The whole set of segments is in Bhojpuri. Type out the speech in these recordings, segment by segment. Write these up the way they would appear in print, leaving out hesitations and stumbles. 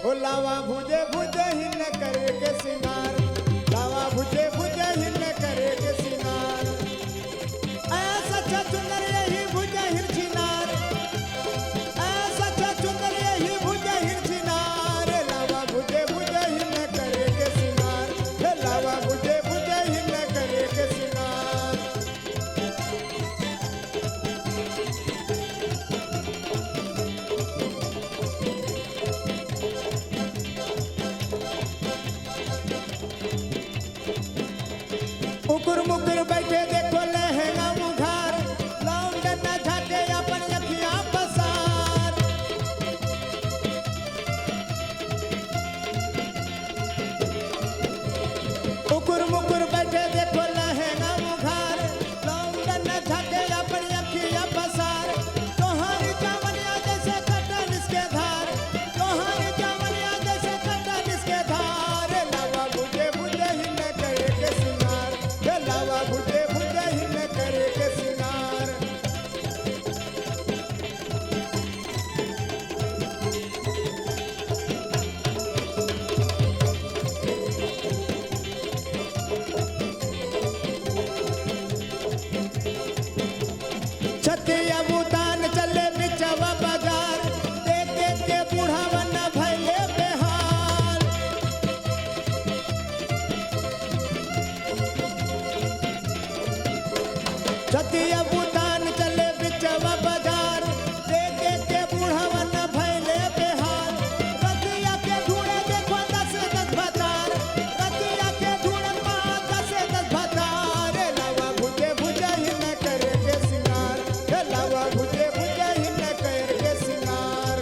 ओ लावा भुजे भुजे ही न करे के सिंगार, लावा भुजे भुजे ही न करे के सिंगार। ऐसा चुनर यही भुजे हिरचिनार, ऐसा चुनर यही भुजे हिरचिनार। लावा भुजे भुजे ही न करे के सिंगार, लावा भुजे भुजे ही न करे के सिंगार। उकुर मुकुर बैठे देखो लहंगा मुघार, लौंडन न झाके अपन अखियां पसार। उकुर मुकुर बैठे देखो लहंगा मुघार, लौंडन न झाके अपन अखियां पसार। तोहारी चावनिया जैसे कटन इसके धार, तोहारी चावनिया जैसे कटन इसके धार। लावा भुजे भुजे ही न करे के सिंगार, लावा भुजे भुजे ही न करे के सिंगार। छतिया बुतान चले बिचवा बाजार, देख देख के बूढ़ावा न भइले बेहाल। छतिया बुतान चले बिचवा बाजार, देख देख के बूढ़ावा न भइले बेहाल। रतिया के ढूंढे देखो 10 भतार, रतिया के ढूंढे 10 भतार। लावा भुजे भुजे ही न करे के सिंगार, लावा भुजे भुजे ही न करे के सिंगार।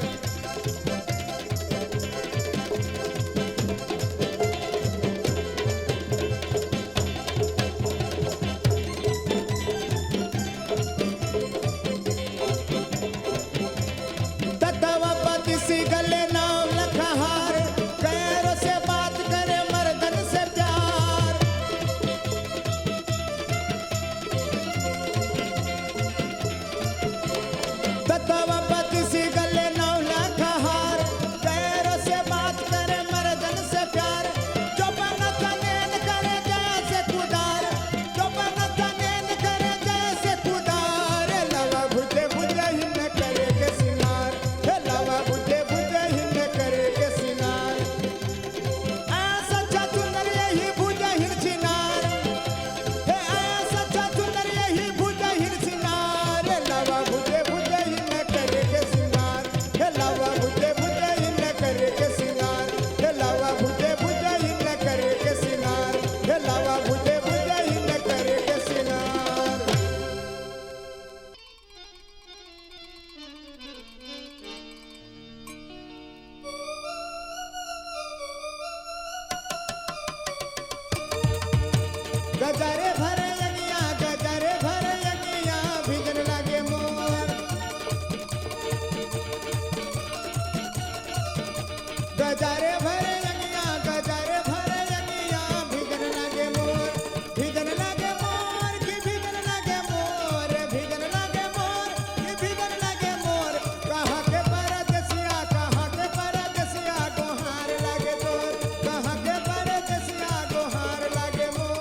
ततवा पति सी गले नाम लखहार, पैरों से बात करे मर्दन से प्यार। ततवा पति सी गले नाम लखहार, पैरों से बात करे मर्दन से प्यार। जो बनत नैन करे जैसे कुदार, जो बनत नैन करे जैसे कुदार। लावा भुजे भुजे ही न करे के सिंगार, लावा भुजे भुजे ही न करे के सिंगार। ऐसा चुनर यही भुजे हिरचिनार, ऐसा चुनर यही भुजे हिरचिनार। लावा भुजे भुजे ही न करे के सिंगार, लावा भुजे भुजे ही न करे के सिंगार। लावा भुजे भुजे ही न करे के सिंगार, लावा भुजे भुजे ही न करे के सिंगार। गजारे भरे यनिया, गजारे भरे यनिया, भिजन लागे मोर। गजारे भरे यनिया, गजारे भरे यनिया, भिजन लागे मोर। भिजन लागे मोर की भिजन लागे मोर, भिजन लागे मोर की भिजन लागे मोर। कहाँ के परदेसिया, कहाँ के परदेसिया, गोहार लागे तोर। कहाँ के परदेसिया, गोहार लागे मोर।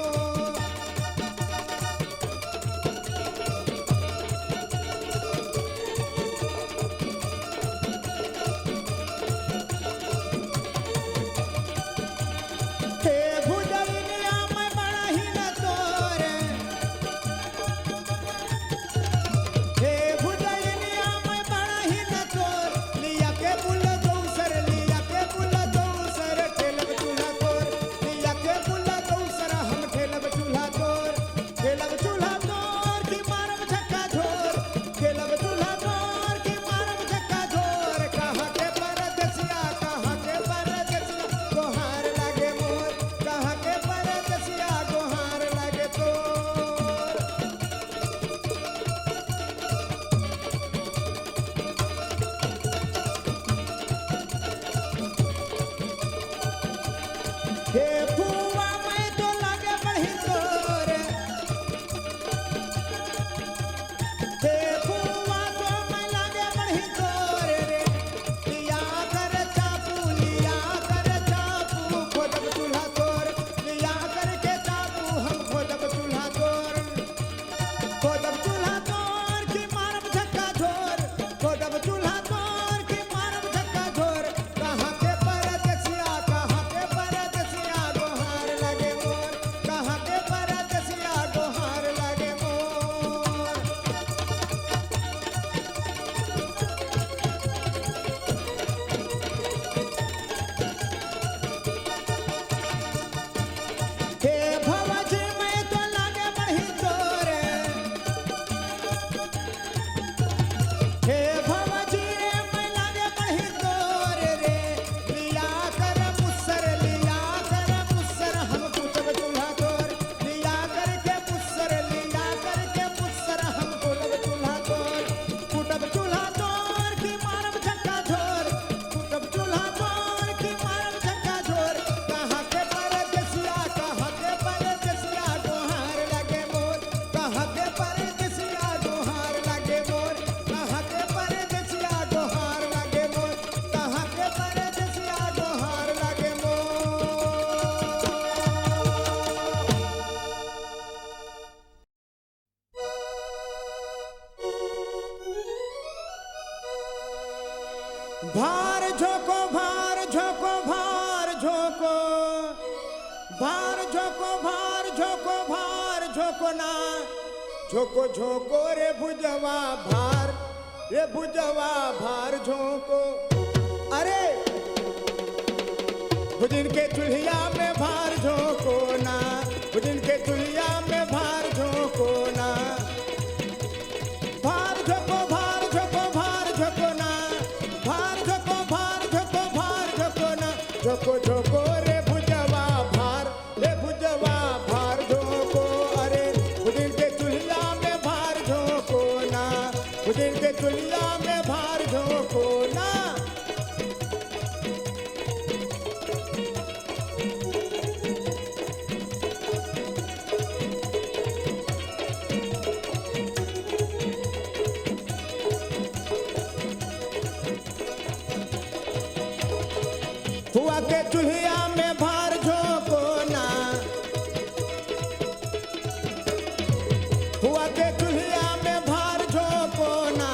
भार झोंको भार झोंको भार झोंको भार झोंको भार झोंको भार झोंको ना झोंको झोंको रे भुजवा भार झोंको। अरे भुजिन के चूल्हिया में भार झोंको ना भुजिन के चूल्हिया में भार झोंको ना भार झोंको भार झोंको भार झोंको ना भार झोंको भार झोंको भार झोंको ना झोंको झोंको रे भुजवा भार झोंको। अरे भुजिन के चूल्हिया में भार झोंको ना भुजिन के चूल्हिया में भार झोंको ना। फुआ के चूल्हिया में भार झोंको ना फुआ के चूल्हिया में भार झोंको ना।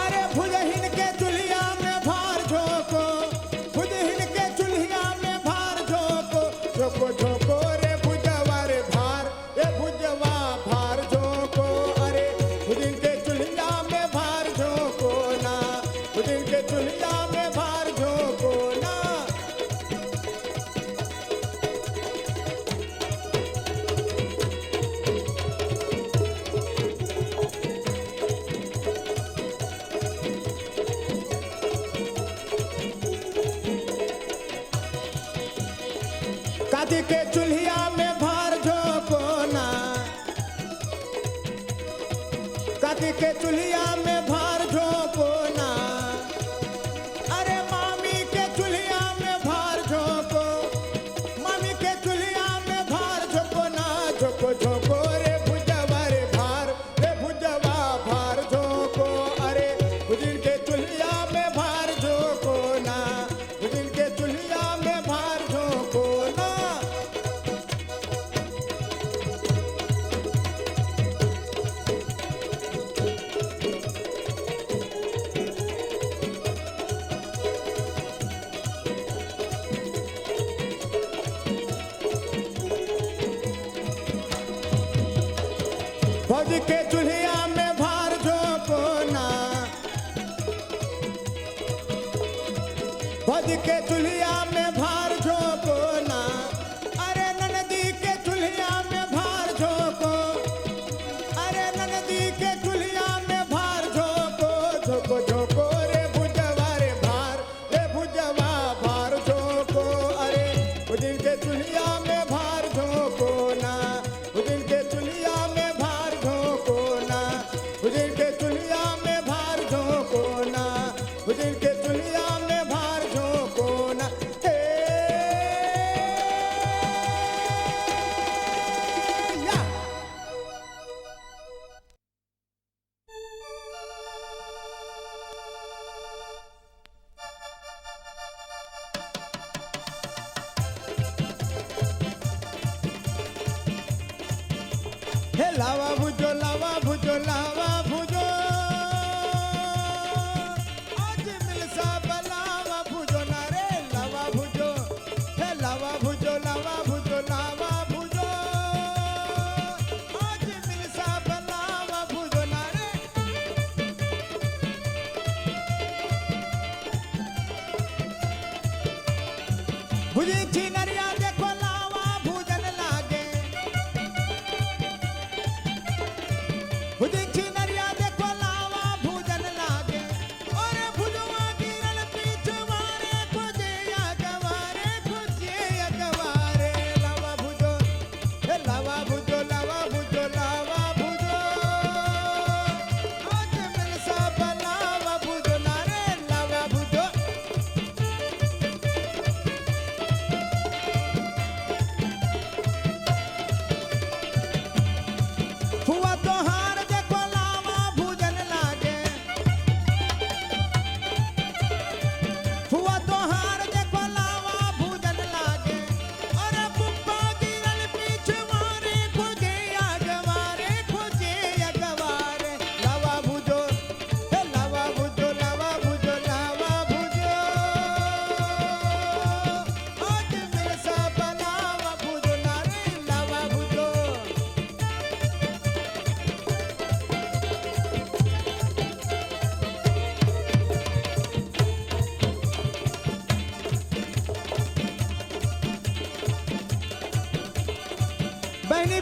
अरे भुजहिन के चूल्हिया में भार झोंको भुजहिन के चूल्हिया में भार झोंको झोंको झोंको रे भुजवा भार झोंको। अरे भुजिन के चूल्हिया में भार झोंको ना भुजिन के चूल्हिया में भार झोंको ना। काती के चूल्हिया में भार झोंको ना काती के चूल्हिया में भार झोंको ना। अरे मामी के चूल्हिया में भार झोंको मामी के चूल्हिया में भार झोंको ना झोंको झोंको रे भुजवा भार झोंको। अरे भुजिन के चूल्हिया में भार झोंको ना भुजिन के चूल्हिया में भार झोंको ना। भौजी के चूल्हिया में भार झोंको ना भौजी के चूल्हिया में भार झोंको ना। अरे ननदी के चूल्हिया में भार झोंको अरे ननदी के चूल्हिया में भार झोंको झोंको झोंको रे भुजवा भार झोंको। अरे भुजिन के चूल्हिया में भार झोंको ना भुजिन के चूल्हिया में भार झोंको ना भुजिन के चूल्हिया में भार झोंको ना भुजिन के चूल्हिया में भार झोंको ना। हे या हे लावा भुजो आज मिलसा बलावा भुजो ना रे लावा भुजो हे लावा भुजो आज मिलसा बलावा भुजो ना रे। भुजी थी नरिया देखो लावा भुजन लागे भुजी थी नरिया देखो लावा भुजन लागे। और भुजवा गिरल पीछवारे खुजे अगवारे लावा भुजो हे लावा भुजो आज मिलसा बलावा भुजो ना रे लावा भुजो।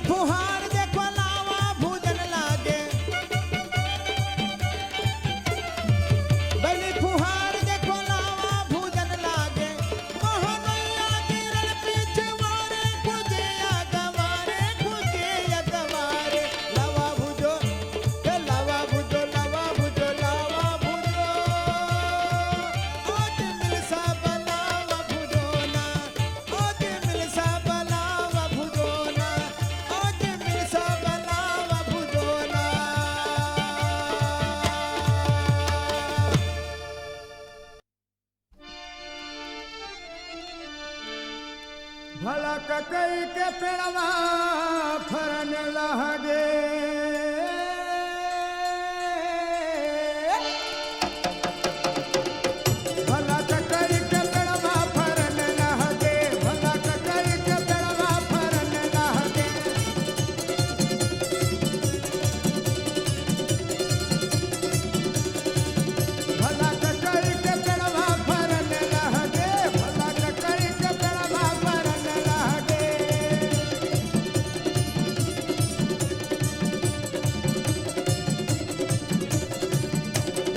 फुहार देखो लावा भूजन लागे, बनी फुहार देखो लावा भूजन लागे, मोहनैया गिरल पीछे वारे खुजे अगवारे लावा भुजो लावा भुजो लावा भुजो लावा भुजो ओज मिल सा लावा भुजो ना, ओज मिल सा लावा भुजो ना, ओज मिल सा लावा भुजो ना। भला ककई के पेड़वा फरन लहगे, भला ककई के पेड़वा फरन लहगे, भला ककई के पेड़वा फरन लहगे। भला ककई के पेड़वा फरन लहगे, भला ककई के पेड़वा फरन लहगे।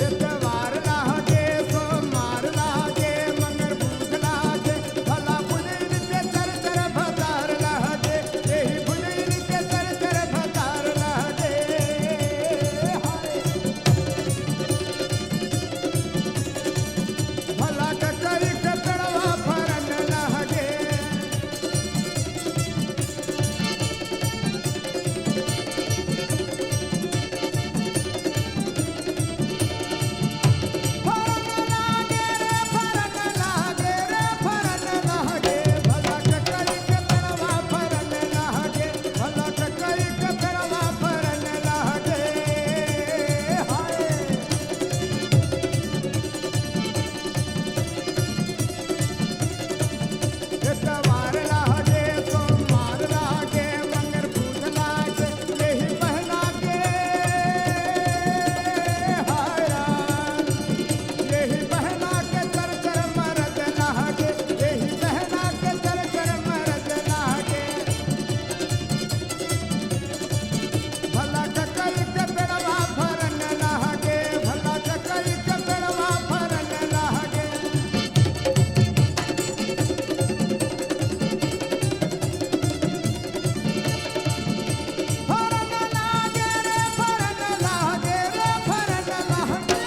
एतवार लागे सोमवार लागे मंगर बुध लागे, भला बुझैन के चर चर भतार लागे, एही बुझैन के चर चर भतार लागे। हाय भला ककई के पेड़वा फरन लागे। फरन लागे रे फरन लागे रे फरन लागे, भला ककई के पेड़वा फरन लागे, भला ककई के पेड़वा फरन लागे। हाय एतवार लागे सोमवार लागे मंगर बुध लागे, एही बहना के हाय राम, एही बहना के चर चर मरद लागे, एही बहना के चर चर मरद लागे। भला ककई के पेड़वा फरन लागे, भला ककई के पेड़वा फरन लागे। फरन लागे रे फरन लागे रे फरन लागे,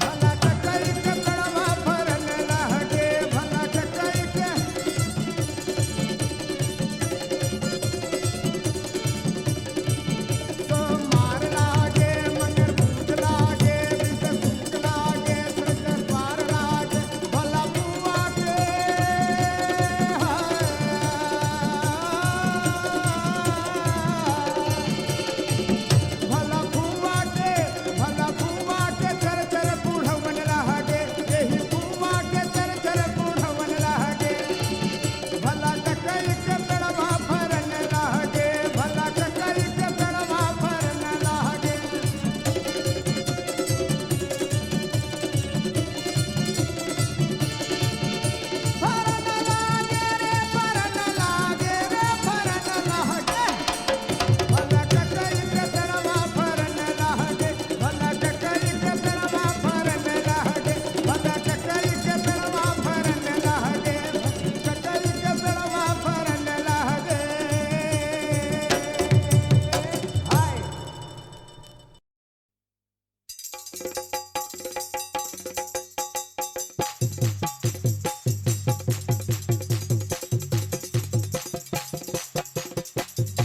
भला ककई के पेड़वा फरन लागे, भला ककई के। सोमवार लागे मंगर बुध लागे बृहस्पति लागे बृहस्पतिवार लागे, भला बुआ के भला बुआ के चर चर बूढ़वन लागे, एही बुआ के चर चर बूढ़वन लागे। भला ककई के पेड़वा फरन लागे, भला ककई के पेड़वा फरन लागे। फरन लागे रे फरन लागे रे फरन लागे, भला ककई के पेड़वा फरन लागे, भला ककई के पेड़वा फरन लागे, भला ककई के पेड़वा फरन लागे, ककई के पेड़वा फरन लागे। हाय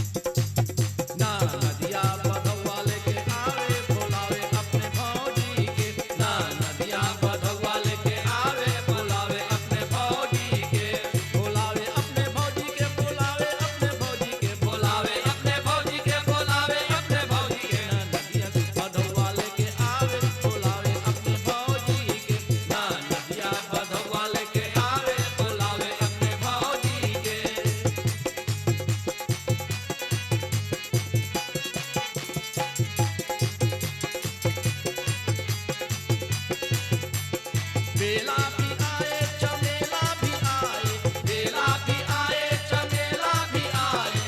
ना नदिया बधवा लेके आवे बुलावे अपने भौजी के, ना नदिया बधवा लेके आवे बुलावे अपने भौजी के, बुलावे अपने भौजी के, बुलावे अपने भौजी के, बुलावे अपने भौजी के, बुलावे अपने भौजी के। ना नदिया बधवा लेके आवे बुलावे अपने भौजी के, ना नदिया बधवा लेके आवे बुलावे अपने भौजी के। बेला भी आए चमेला भी आए, बेला भी आए चमेला भी आए,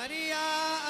अरिया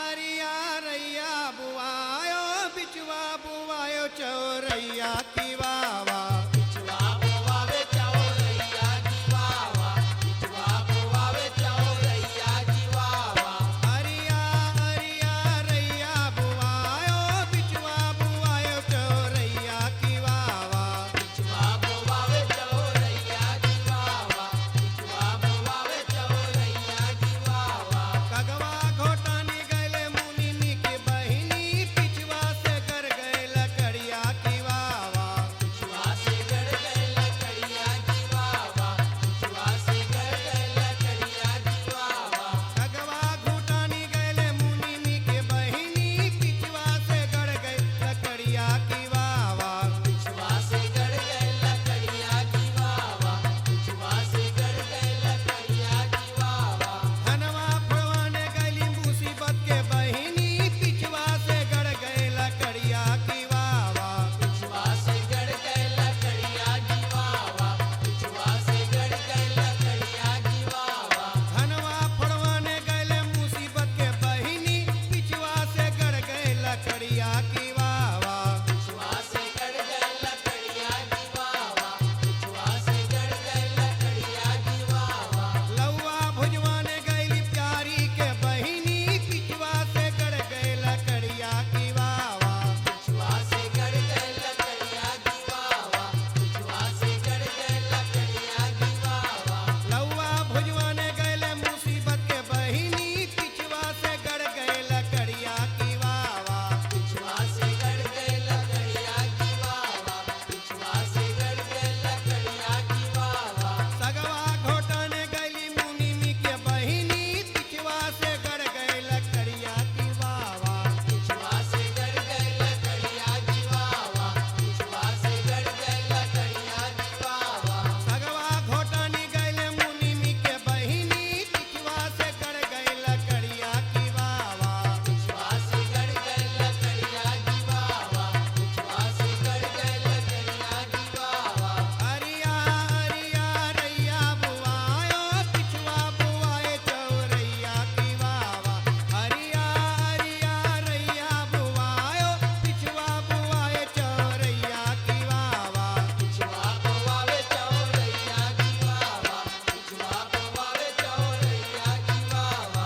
अरिया रैया बुआयो बिचवा बुआयो चौरैया की वावा बिचवा बोवावे चौरैया की वावा बिचवा बोवावे चौरैया की वावा अरिया अरिया रैया बुआयो बिचवा बुआयो चौरैया की वावा बिचवा बोवावे चौरैया की वावा बिचवा बोवावे चौरैया की वावा कगवा घोटानी गैले मुनिमी की बहिनी पिछवा से कर गए लकड़िया की वावा बिचवा से गड़ गए लकड़िया की वावा बिचवा से गड़ गए लकड़िया की वावा कगवा घोटानी गैले मुनिमी की बहिनी पिछवा से गड़ गए लकड़िया की वावा बिचवा से गड़ गए लकड़िया की वावा बिचवा से गड़ गए लकड़िया की वावा धनवा फड़वाने गैली मुसीबत के बहिनी पिछवा से गड़ गए लकड़िया की वावा बिचवा से गड़ गए लकड़िया की वावा बिचवा से गड़ गए लकड़िया की वावा धनवा फड़वाने गैले मुसीबत के बहिनी पिछवा से गड़ गए लकड़िया की वावा बिचवा से गड़ गए लकड़िया की वावा बिचवा से गड़ गए लकड़िया की वावा लौवा भुजवाने गैली प्यारी के बहिनी पिछवा से गड़ गए लकड़िया की वावा बिचवा से गड़ गए लकड़िया की वावा बिचवा से गड़ गए लकड़िया की वावा लौवा भुजवाने गैले मुसीबत के बहिनी पिछवा से गड़ गए लकड़िया की वावा बिचवा से गड़ गए लकड़िया की वावा बिचवा से गड़ गए लकड़िया की वावा सगवा घोटाने गैली मुनिमी के बहिनी पिछवा से गड़ गए लकड़िया की वावा बिचवा से गड़ गए लकड़िया की वावा बिचवा से गड़ गए लकड़िया की वावा सगवा घोटानी गैले मुनिमी के बहिनी पिछवा से गड़ गए लकड़िया की वावा बिचवा से गड़ गए लकड़िया की वावा बिचवा से गड़ गए लकड़िया की वावा अरिया अरिया रैया बुआयो पिछवा बुआए चौरैया की वावा अरिया अरिया रैया बुआयो पिछवा बुआए चौरैया की वावा बिचवा बोवावे चौरैया की वावा बिचवा बोवावे चौरैया की वावा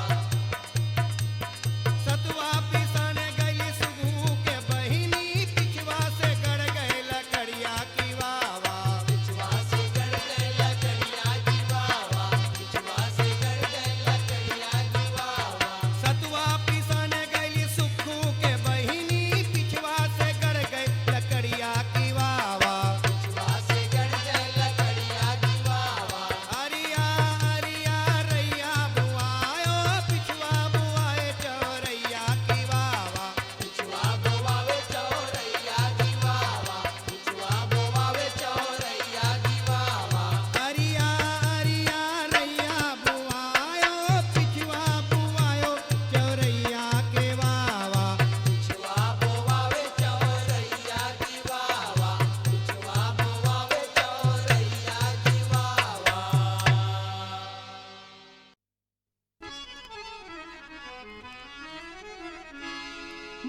सतुआ पिसाने गैली सुगू के बहिनी पिछवा से गड़ गए लकड़िया की वावा बिचवा से गड़ गए लकड़िया की वावा बिचवा से गड़ गए लकड़िया की वावा सतुआ पिसाने गैली सुखू के बहिनी पिछवा से गड़ गए लकड़िया की वावा बिचवा से गड़ गए लकड़िया की वावा अरिया अरिया रैया बुआयो पिछवा बुआए चौरैया की वावा बिचवा बोवावे चौरैया की वावा बिचवा बोवावे चौरैया की वावा अरिया अरिया रैया बुआयो पिछवा बुआयो चौरैया के वावा बिचवा बोवावे चौरैया की वावा बिचवा बोवावे चौरैया की वावा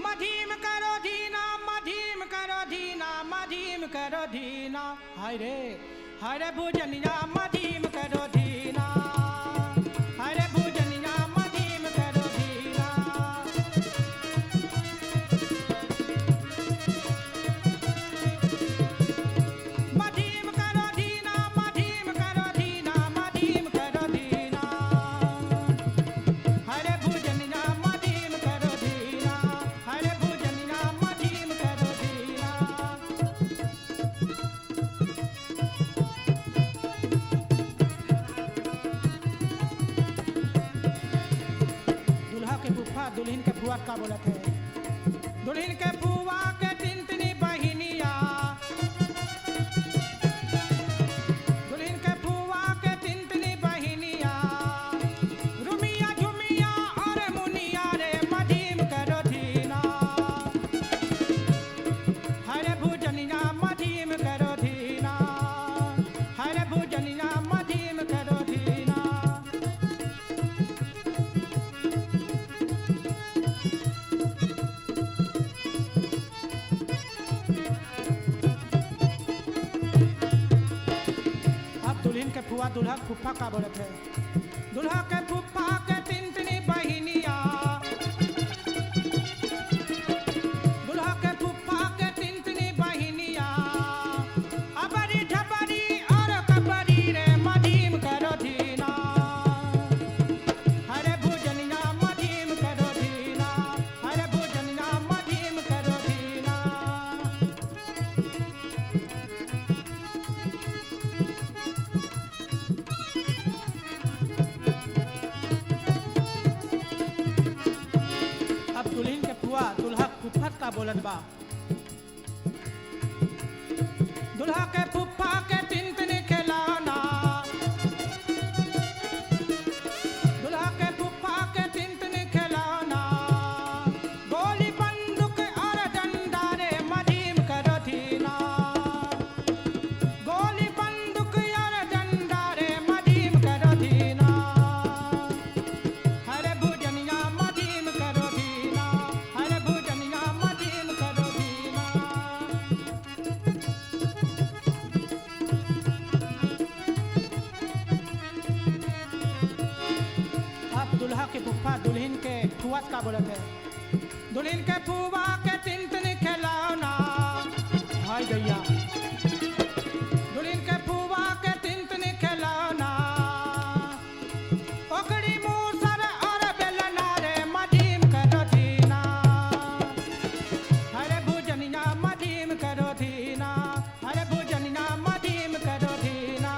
मधीम करो धीना मधीम करो धीना मधीम करो धीना हरे हरे भुजनिया मधीम करो धीना हरे भुजनिया मधीम करो धीना मधीम करो धीना मधीम करो धीना मधीम करो धीना हरे भुजनिया मधीम करो धीना हरे भुजनिया मधीम करो धीना दुल्हन के फुआ का बोलत है दुल्हन के फुआ के तिनतनी बहिनिया दुल्हन के फुआ के तिनतनी बहिनिया रुमिया झुमिया और मुनिया रे मधीम करो धीना हरे भुजनिया मधीम करो धीना हरे भुजनिया मधीम करो धीना दुल्हा के फूफा का बोलत है। दुल्हा के फूफा के तीन तीन बहिनिया, दुल्हा के फूफा के तीन तीन बहिनिया, अबरी ढबरी और कबरी रे मधीम करो धीना, हरे भुजनिया मधीम करो धीना, हरे भुजनिया मधीम करो धीना। अब दुल्हन के फुआ दुल्हा फुफत का बोलत बा। दुल्हा के फुफा के तीन तीन खिलौना, दुल्हा के फुफा के तीन तीन खिलौना, गोली बंदूक और डंडा रे मधीम करो धीना, गोली बंदूक और डंडा रे मधीम करो धीना, हरे भुजनिया मधीम करो धीना, हरे भुजनिया मधीम करो धीना। अब दुल्हा के फूफा दुल्हन के फुआत का बोलत है। दुल्हन के फुआ के तीन तीन खिलौना, हाय दैया, दुल्हन के फुआ के तीन तीन खिलौना, ओकरी मूसर और बेलना रे मधीम करो धीना, हरे भुजनिया मधीम करो धीना, हरे भुजनिया मधीम करो धीना,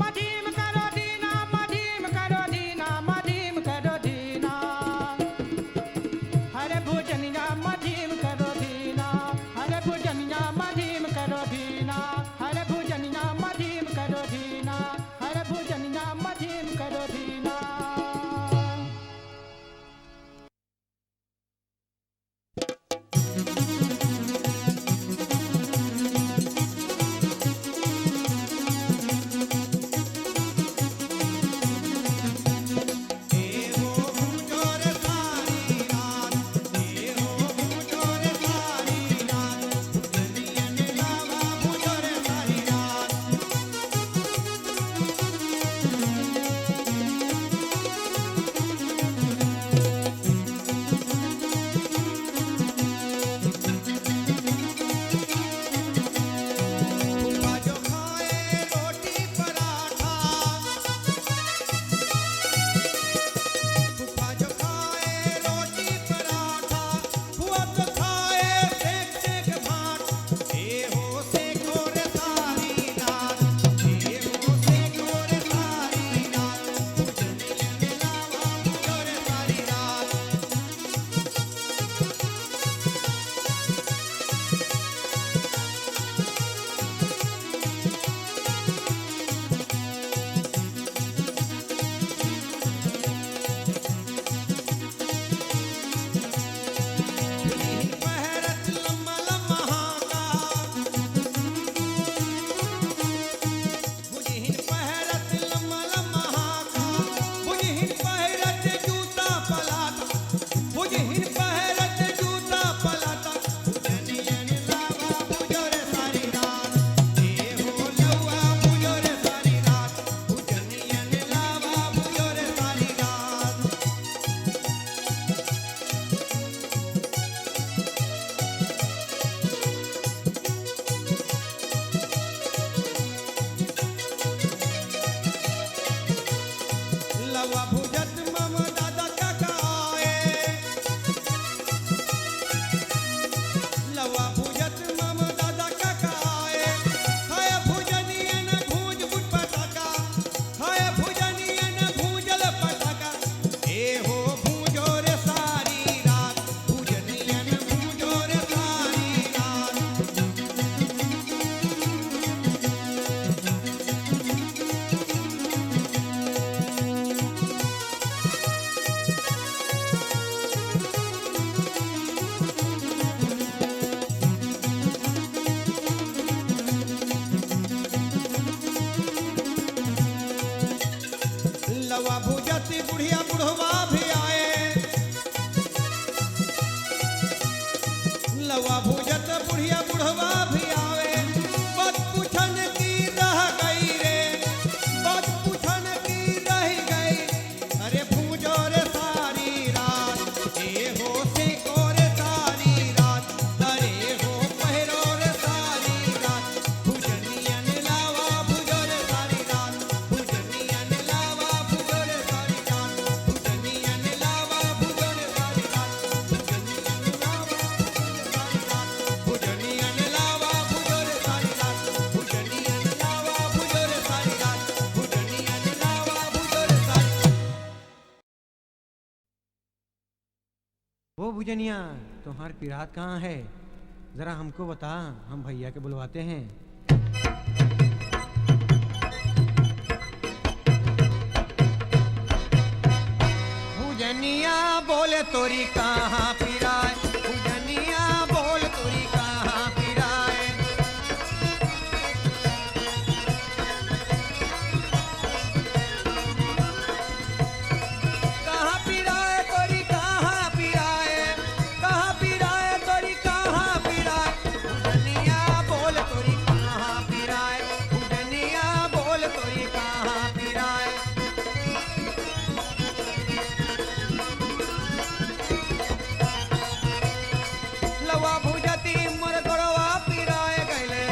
मधीम करो धीना, मधीम करो धीना, मधीम करो धीना, हरे भुजनिया मधीम ओ भुजनिया, तुम्हारी पिरात कहाँ है? जरा हमको बता, हम भैया के बुलवाते हैं। भुजनिया बोले तोरी कहाँ पिराए, भुजनिया बोल तोरी कहाँ पिराए। कहाँ पिराए तोरी कहाँ पिराए, कहाँ पिराए तोरी कहाँ पिराए। भुजनिया बोल तोरी कहाँ पिराए, भुजनिया बोल तोरी कहाँ पिराए। लवा भुजती मोर गोड़वा पिराए गैले,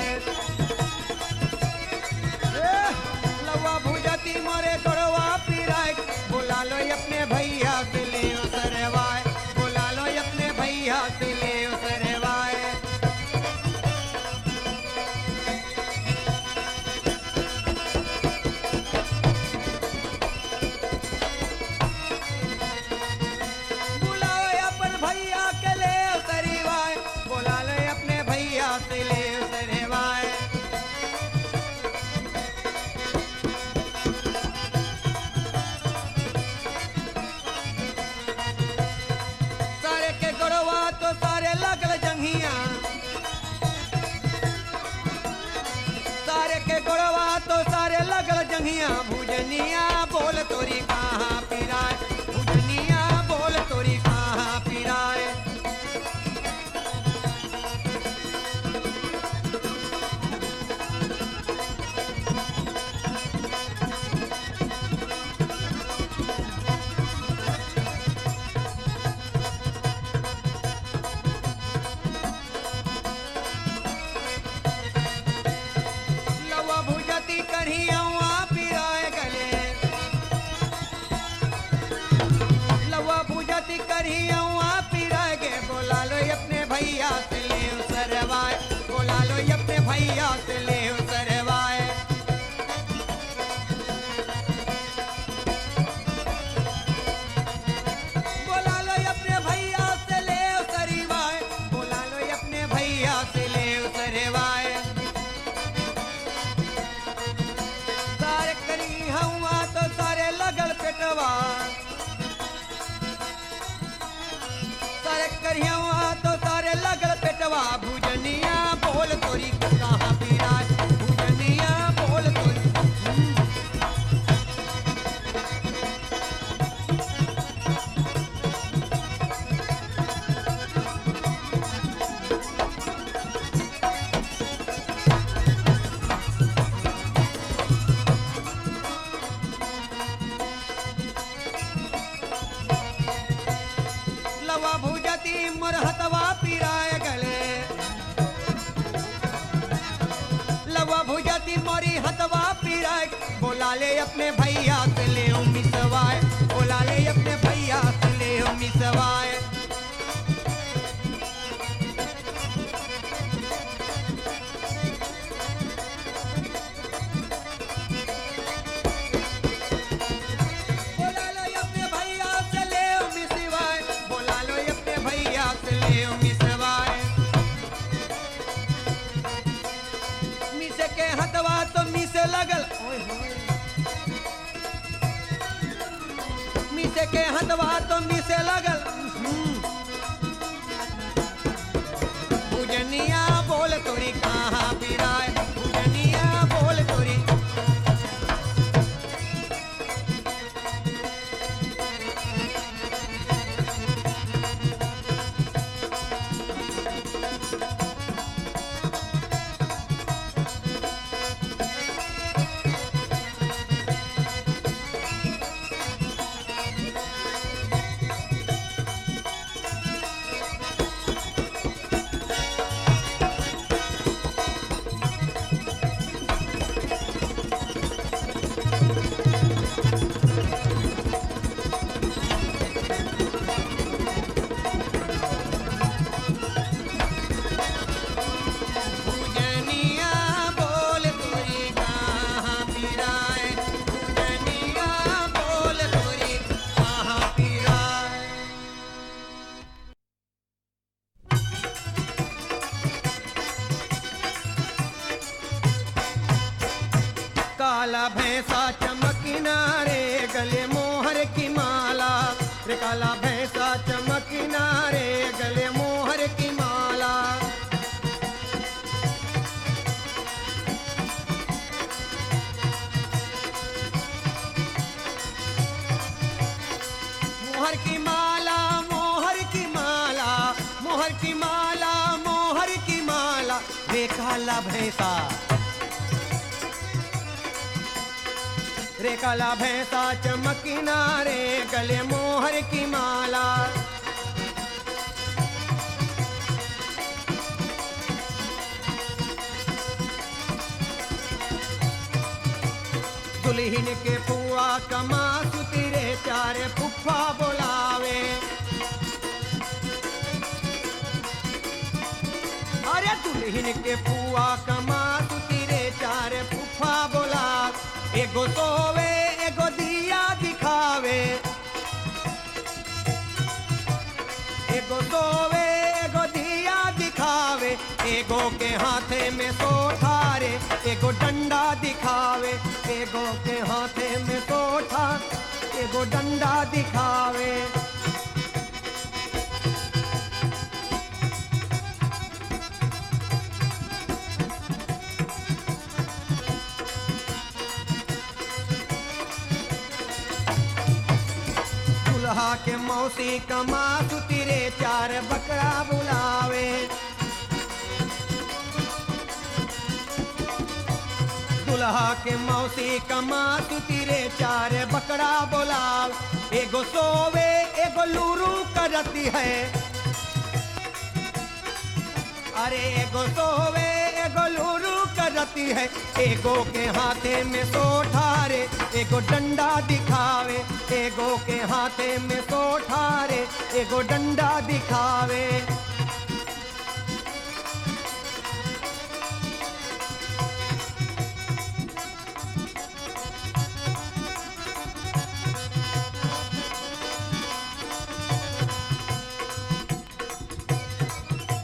लवा भुजती मोरे गोड़वा पिराए। बुला लो अपने भैया से ले सरवाए, बुला लो अपने भैया से ले सरवाए। बुलाओ अपन भैया के ले सरवाए, बुला लो अपने भैया से ले सरवाए। सारे के गोड़वा तो सारे लगल जंघिया, सारे के गोड़वा तो सारे लगल जंघिया। भुजनिया बोल तोरी कहाँ पिराए, भुजनिया बोल तोरी कहाँ पिराए। लवा भुजती कढ़िया पिराए गले, लवा भुजती कढ़िया पिराए गे। बोला लो अपने भैया से ले सरवाए, बोला लो अपने भैया से ले सरवाए। बोला लो अपने भैया से ले सरवाए, बोला लो अपने भैया से ले सरवाए। सारे करी हुआ तो सारे लगल पेटवा, सारे करी हुआ तो सारे लगल पेटवा। भुजनिया बोल तोरी कहाँ पिराए, भुजनिया बोल तोरी। लवा भुजती मोर हथवा पिराए गले, लवा भुजती मोरी हथवा पिराए। बोला ले अपने भैया से ले मिसवाए, बोला ले अपने भैया से ले मिसवाए। बोला लो अपने भैया से ले मिसवाए, बोला लो अपने भैया से ले मिसवाए। मिसे के हथवा तो मिसे लगल, ओए होए। मिसे के हथवा तो मिसे लगल। भुजनिया बोल तोरी कहाँ पिराए, भुजनिया बोल तोरी। भैंसा चमकना रे गले मोहर की माला, रे काला भैंसा चमकना रे गले मोहर की माला। मोहर की माला, मोहर की माला, मोहर की माला, मोहर की माला, रे काला भैंसा, रे काला भैंसा चमकना रे गले मोहर की माला। दुल्हन के फुआ कमा सुतिरे चार फुफा बुलावे, अरे दुल्हन के फुआ कमा सुतिरे चार फुफा बुलावे। एगो सोवे एगो दिया दिखावे, एगो सोवे एगो दिया दिखावे, एगो के हाथे में सोठा रे एगो डंडा दिखावे, एगो के हाथे में सोठा एगो डंडा दिखावे। दुल्हा के मौसी कमा सुतिरे चार बकरा बुलावे, दुल्हा के मौसी कमा सुतिरे चार बकरा बुलावे। एगो सोवे एगो लूरू करती है, अरे एगो सोवे एगो लूरू करती है, एगो के हाथे में सोठा रे एगो डंडा दिखावे, एगो के हाथे में सोठा रे एगो डंडा दिखावे।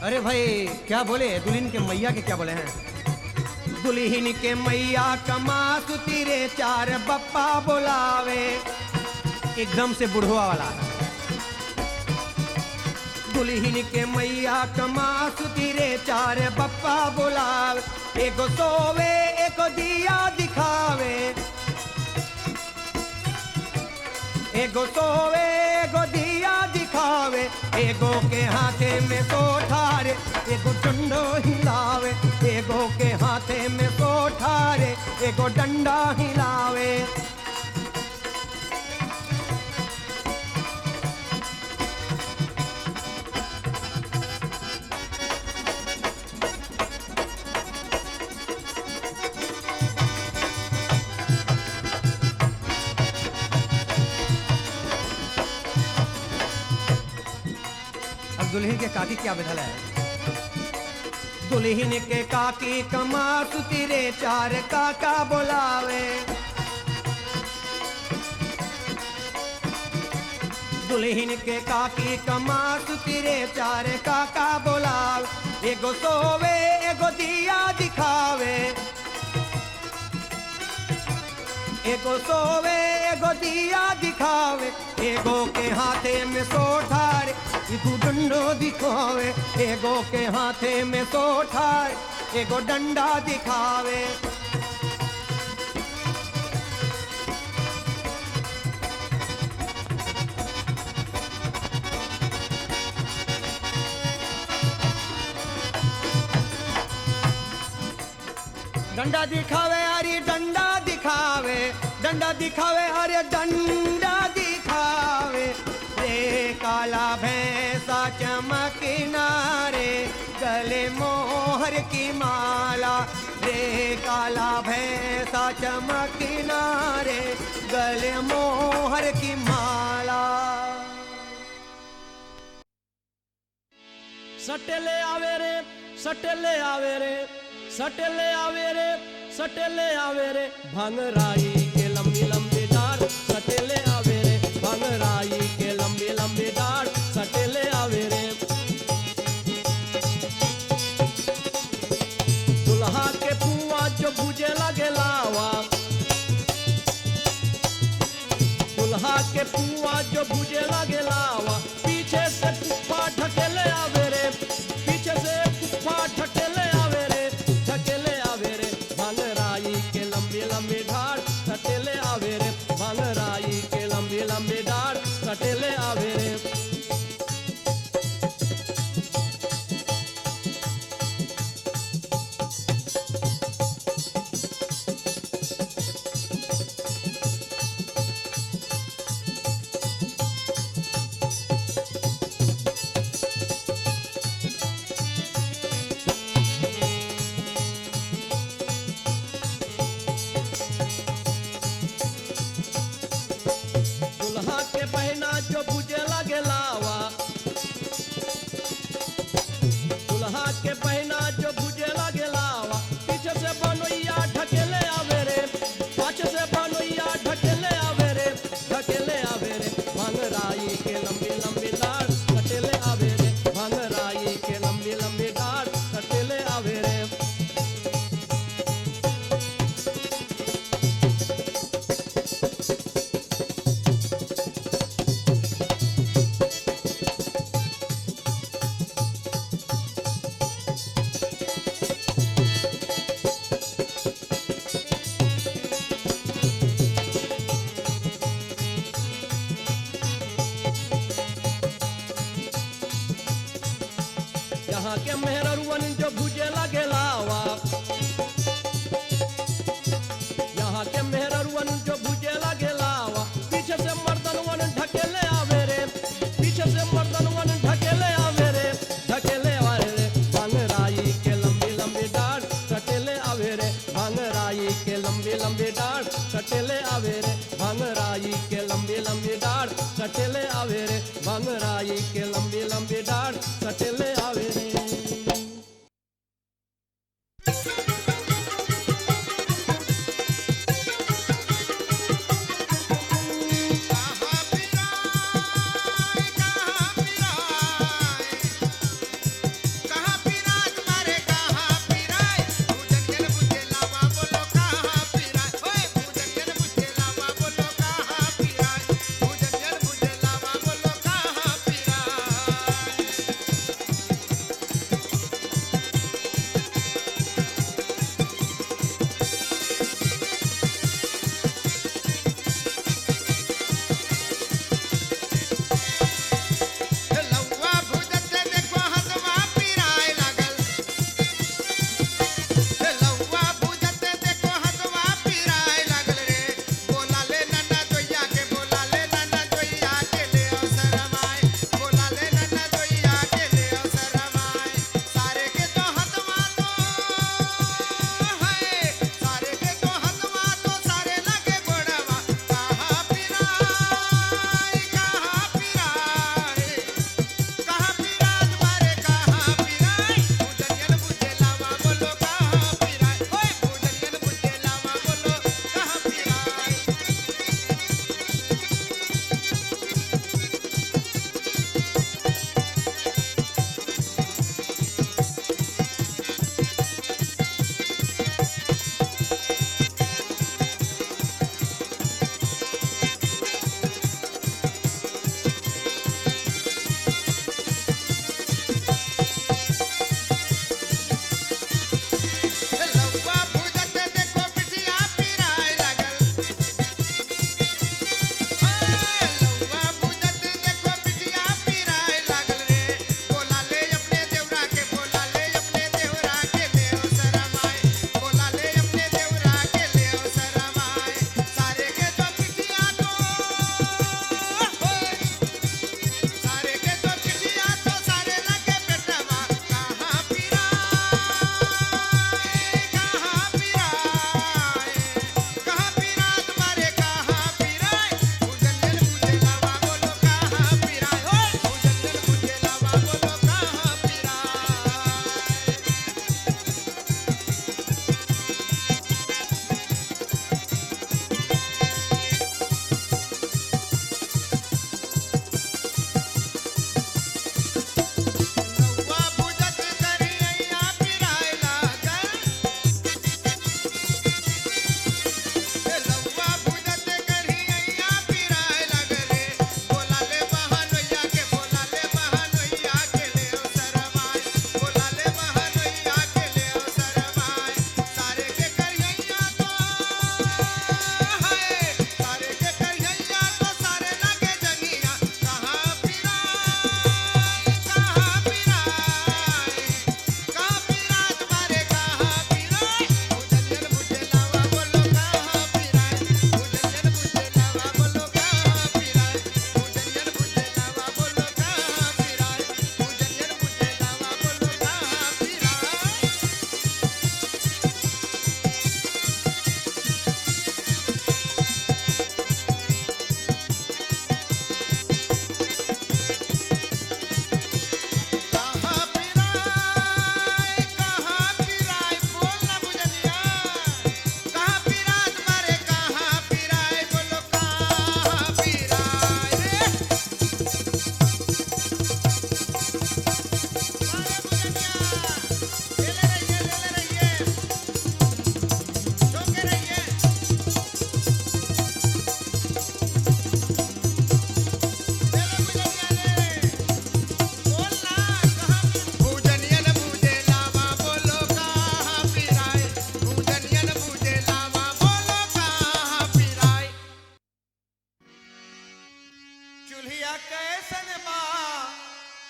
अरे भाई क्या बोले, दुल्हन के मैया के क्या बोले हैं? दुल्हन के मैया कमा सुतिरे चार बप्पा बुलावे, एकदम से बुढ़वा वाला। दुल्हन के मैया कमा सुतिरे चार बप्पा बुलावे, एगो सोवे एगो दिया दिखावे, एगो सोवे एगो दिया दिखावे, एगो के हाथे में सोठा रे एगो डंडो हिलावे, एगो के हाथे में सोठा रे एगो डंडा हिलावे। दुल्हन के काकी क्या बदल है? दुल्हन के काकी कमा सुतिरे चार काका बुलावे, दुल्हन के काकी कमा सुतिरे चार काका बुलावे, एगो सोवे एगो दिया दिखावे, एगो सोवे एगो दिया दिखावे, एगो के हाथे में सोठा रे एगो डंडो दिखावे, एगो के हाथे में सोठा रे एगो डंडा दिखावे। डंडा दिखावे अरे डंडा दिखावे, डंडा दिखावे अरे डंडा दिखावे, रे काला भैंसा चमकना रे गले मोहर की माला, रे काला भैंसा चमकना रे गले मोहर की माला। सटेले आवे रे, सटेले आवे रे, सटेले आवे रे, सटेले आवे रे, भंगराई के लंबी लंबी डार, सटेले आवे रे, भंगराई के लंबी लंबी डार, सटेले आवे रे। दुल्हा के फुआ जो बुझे लगे लावा, पहना जो भुजे लागे लावा पीछे से कुप्पा ढकेले आवे रे पीछे से कुप्पा ढकेले आवे रे ढकेले आवे रे भंगराई के लंबी लंबी ढाड़ सटेले आवे रे भंगराई के लंबी लंबी ढाड़ सटेले आवे रे दुल्हा के पहना जो भुजे लगे लावा दुल्हा के पहना जो भुजे लगे लावा पीछे से बनोइया ढकेले आवे रे पाछे से बनोइया ढकेले आवे रे भंगराई के लंबी लंबी डाढ़ कटेले आवे रे भंगराई के लंबी लंबी डाढ़ कटेले आवे रे यहाँ के मेहररुअन जो भुजे लगे लावा यहाँ के मेहररुअन जो भुजे लगे लावा पीछे से मर्दनवन ढकेले आवे रे पीछे से मर्दनवन ढकेले आवे रे भंगराई के लंबी लंबी डाढ़ कटेले आवे रे भंगराई के लंबी लंबी डाढ़ कटेले आवे रे भंगराई के लंबी लंबी डाढ़ कटेले आवे रे भंगराई के लंबी लंबी डाढ़ कटेले आवे रे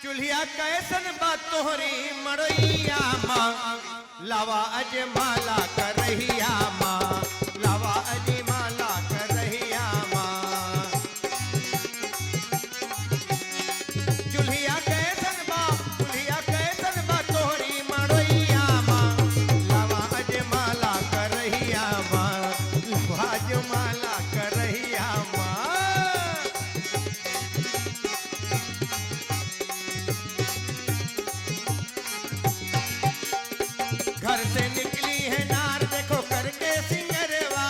चूल्हिया कैसन बा तोहरी मड़ैया माँ लावा अजमाला करहिया माँ लावा अजमाला करहिया माँ चूल्हिया कैसन बा तोहरी मड़ैया माँ लावा अजमाला करहिया माँ लावा अजमाला करहिया माँ घर से निकली है नार देखो करके सिंगरवा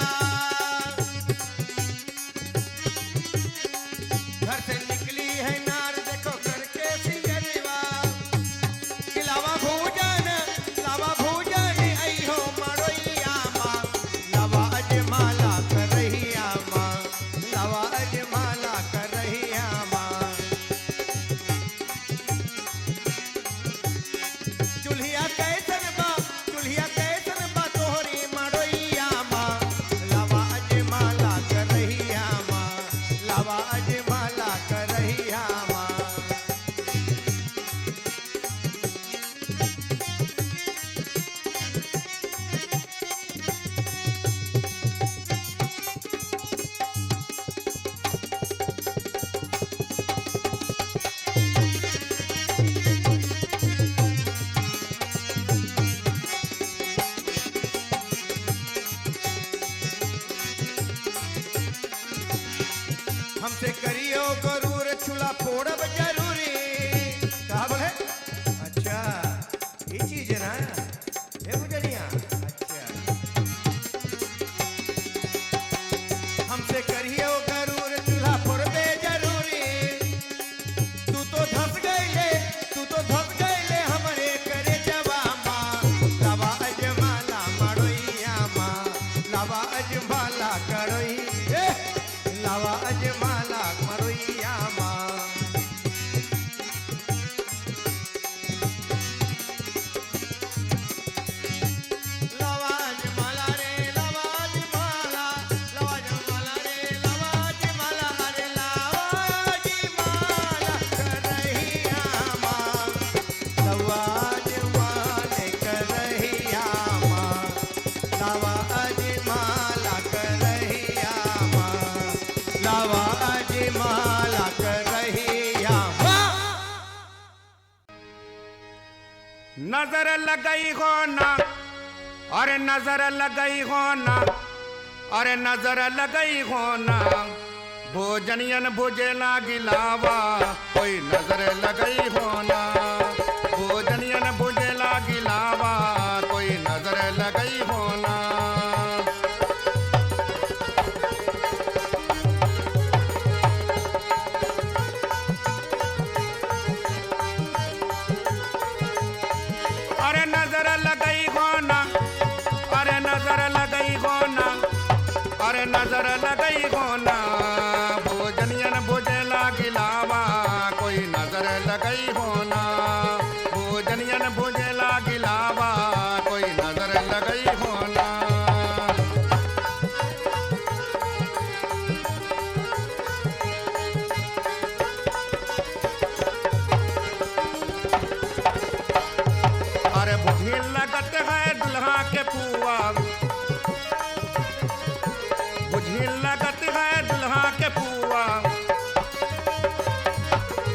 घर से निकली है नार देखो करके सिंगरवा लावा भूजन आई हो मड़ैया माँ लावा अजमाला करहिया माँ लावा अजमाला करहिया माँ चूल्हिया कैसन बा तोहरी मड़ैया माँ लावा अजमाला करहिया माँ लावा अजमाला करहिया माँ हमसे करियो गरूर छुला फोड़ब जरूरी कहा बोले अच्छा ये चीज है ना ये गुजरिया अच्छा हमसे करियो गरूर चूल्हा फोड़बे जरूरी तू तो धस गईले हमरे करे जवा माँ लावा अजमाला मड़ैया माँ लावा अजमाला करई लावा अजमाला मड़ैया माँ लावा अजमाला रे लावा अजमाला लावा अजमाला रे लावा अजमाला रे लावा अजमाला करहिया माँ लावा अजमाले करहिया माँ लावा अजमाला करहिया माँ लावा अजमाला करहिया माँ नजर लगई हो ना अरे नजर लगई हो ना अरे नजर लगई हो ना भोजनियन भुजेला गिलावा कोई नजर लगई हो ना भोजनियन भुजेला गिलावा कोई नजर लगई हो ना अरे नजर लगई हो ना अरे नजर लगई हो ना अरे नजर लगई हो ना भोजनियन भुजेला गिलावा कोई नजर लगई हो ना भोजनियन भुजेला गिलावा कोई नजर लगई हो ना अरे बुझिल लगत है दुल्हा के पुआ बुझिल लगत है दुल्हा के पुआ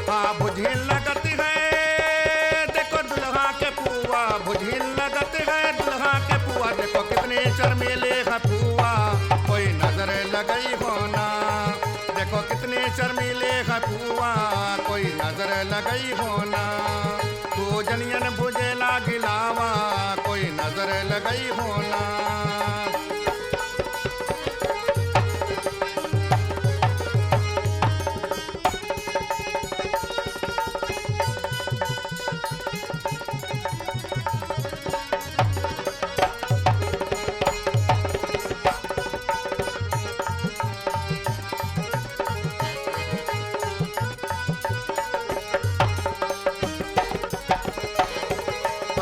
हाँ बुझिल लगत है देखो दुल्हा के पुआ बुझिल लगत है दुल्हा के पुआ देखो कितने शर्मीले है पुआ कोई नजर लगई हो ना देखो कितने शर्मीले है पुआ कोई नजर लगई हो ना भोजनियन भुजेला गिलावा कोई नजर लगई हो ना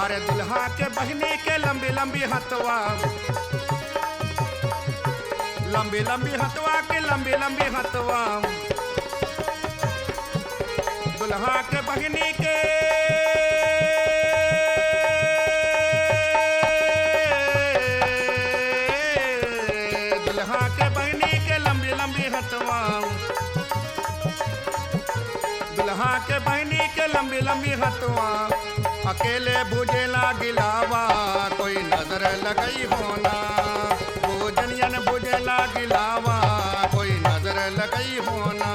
अरे दुल्हा के बहनी के लंबी लंबी हथवा लंबी लंबी हथवा के लंबी लंबी हथवा दुल्हा के बहनी के दुल्हा के बहनी के लंबी लंबी हथवा दुल्हा के बहनी के लंबी लंबी हथवा अकेले बुझेला गिलावा कोई नजर लगई होना भोजनियन बुझेला गिलावा कोई नजर लगई होना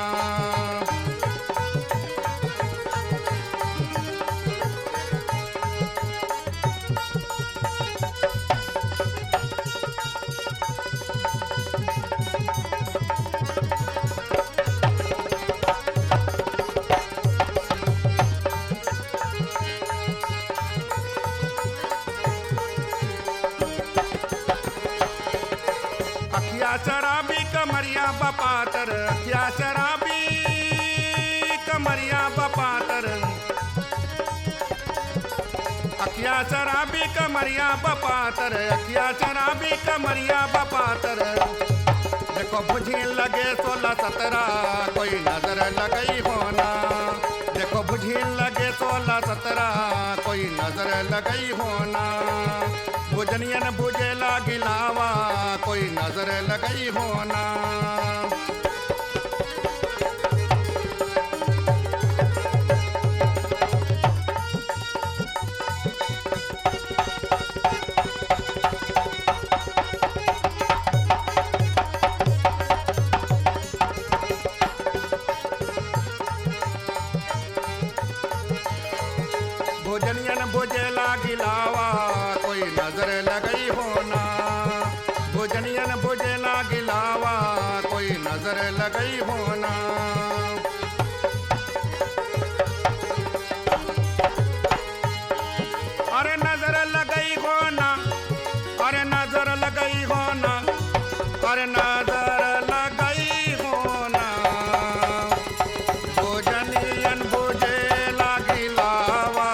अखिया शराबी कमरिया बपातर अखिया शराबी कमरिया बपातर अखिया शराबी कमरिया बपातर अखिया शराबी कमरिया बपातर देखो बुझी लगे 16-17 कोई नजर लगई होना देखो बुझी लगे 16-17 कोई नजर लगई होना भुजनियन बुझेला गिलावा कोई नजर लगई होना भोजनियन भुजेला गिलावा कोई नजर लगई होना भोजनियन भुजेला गिलावा कोई नजर लगई होना अरे नजर लगई होना अरे नजर लगई होना अरे नजर लगई होना भोजनियन भुजेला गिलावा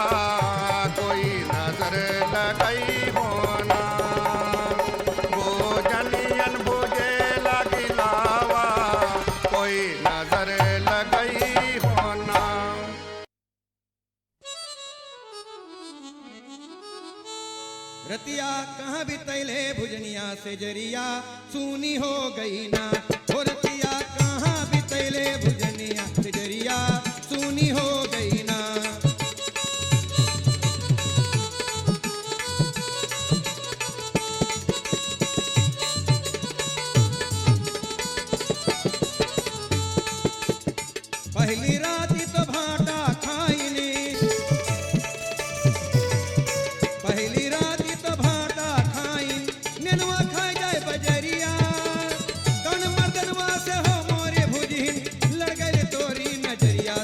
कोई नजर लगई होना भोजनियन भुजेला गिलावा कोई नजर लगई होना रतिया कहाँ बितैले भुजनिया से जरिया सूनी हो गई ना हो रतिया कहाँ बितैले भुजनिया से जरिया सूनी हो गई ना पहली राती तो भाटा खाइनी पहली राती तो भाटा खाइन नेनुआ खाई जाए बजरिया कौन मर्दनवा से हो मोरे भुजिन लड़ गए तोरी नजरिया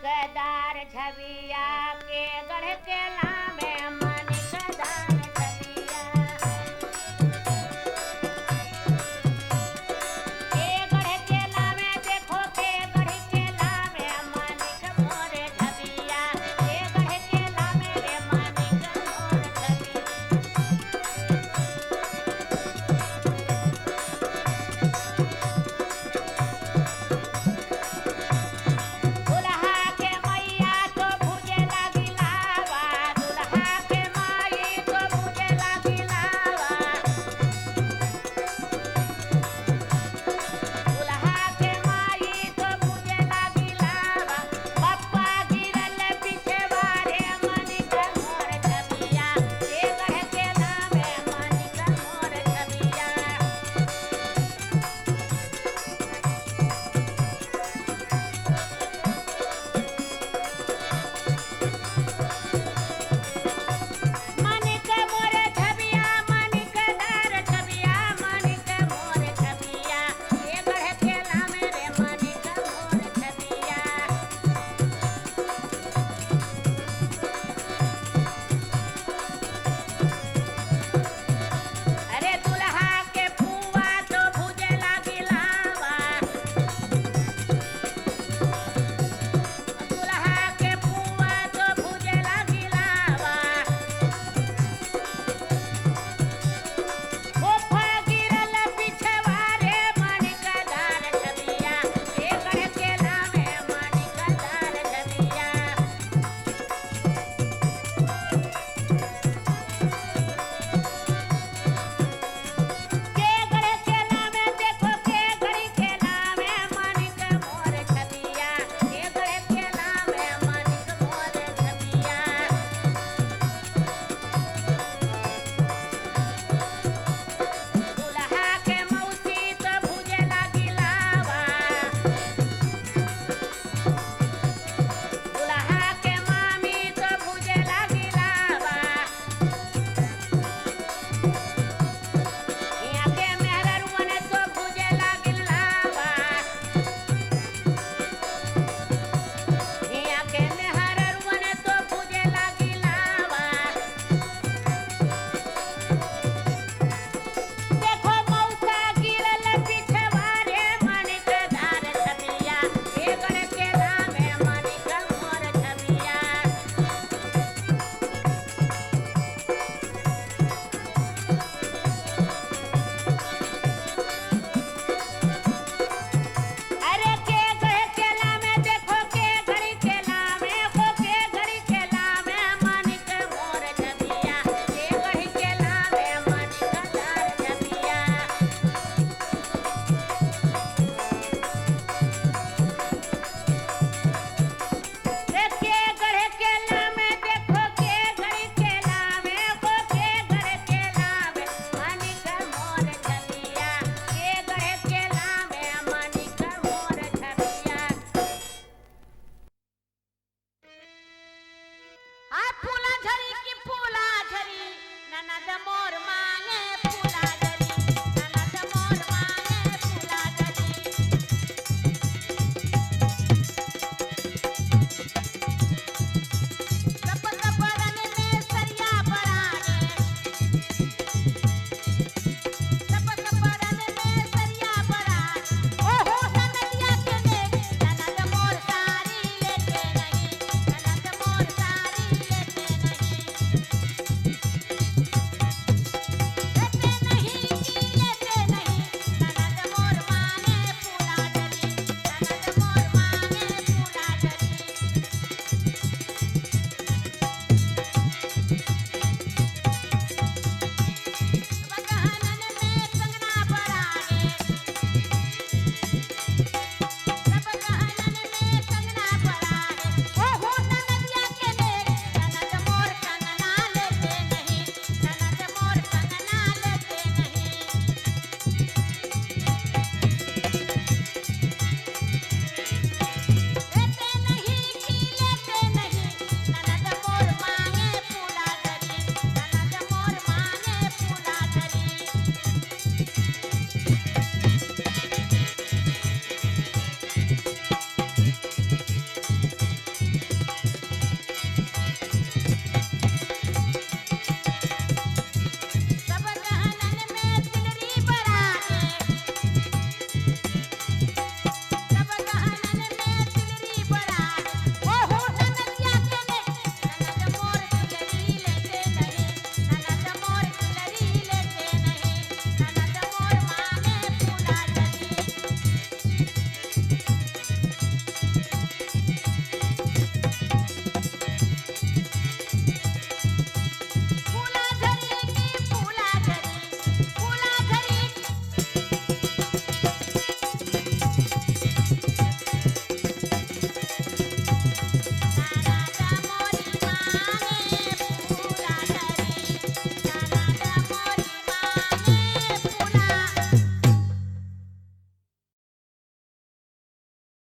मानिकदार छबिया के गढ़ के लामे मानिकदार छबिया के गढ़ के लामे देखो के गढ़ के लामे मानिक मोर छबिया के गढ़ के लामे रे मानिक मोर छबिया दुल्हा के मैया तो भुजे लागी लावा दुल्हा के माई तो भुजे लागी लावा दुल्हा के माई तो भुजे लागी लावा पप्पा गिरल पीछे बारे मानिक मोर छबिया के गढ़ के नामे मानिक मोर छबिया मानिक मोर छबिया मानिकदार छबिया मानिक मोर छबिया ये गढ़ के लामे रे मानिक मोर छबिया अरे दुल्हा के फुआ तो भुजे लागी लावा दुल्हा के फुआ तो भुजे लागी लावा फूफा गिरल पिछवा रे मानिकदार छबिया के गढ़ के लामे मानिकदार छबिया के गढ़ के लामे देखो के गढ़ के लामे मानिक मोर छबिया के गढ़ के लामे मानिक मोर छबिया दुल्हा के मौसी तो भुजे लागी लावा दुल्हा के मामी तो भुजे लागी लावा यहाँ के मेहररुअन तो भुजे लागी लावा यहाँ के मेहररुअन तो भुजे लागी लावा देखो मौसा गिरल पिछवा रे मानिकदार छबिया के गढ़ के लामे मानिक मोर छबिया अरे के गढ़ के लामे देखो के गढ़ के लामे हो के गढ़ के लामे मानिक मोर छबिया के गढ़ के लामे मानिकदार छबिया रे के गढ़ के लामे देखो के गढ़ के लामे हो के गढ़ के लामे मानिक मोर छबिया के गढ़ के लामे मानिक मोर छबिया आ फूला झरी की फूला झरी ननद मोर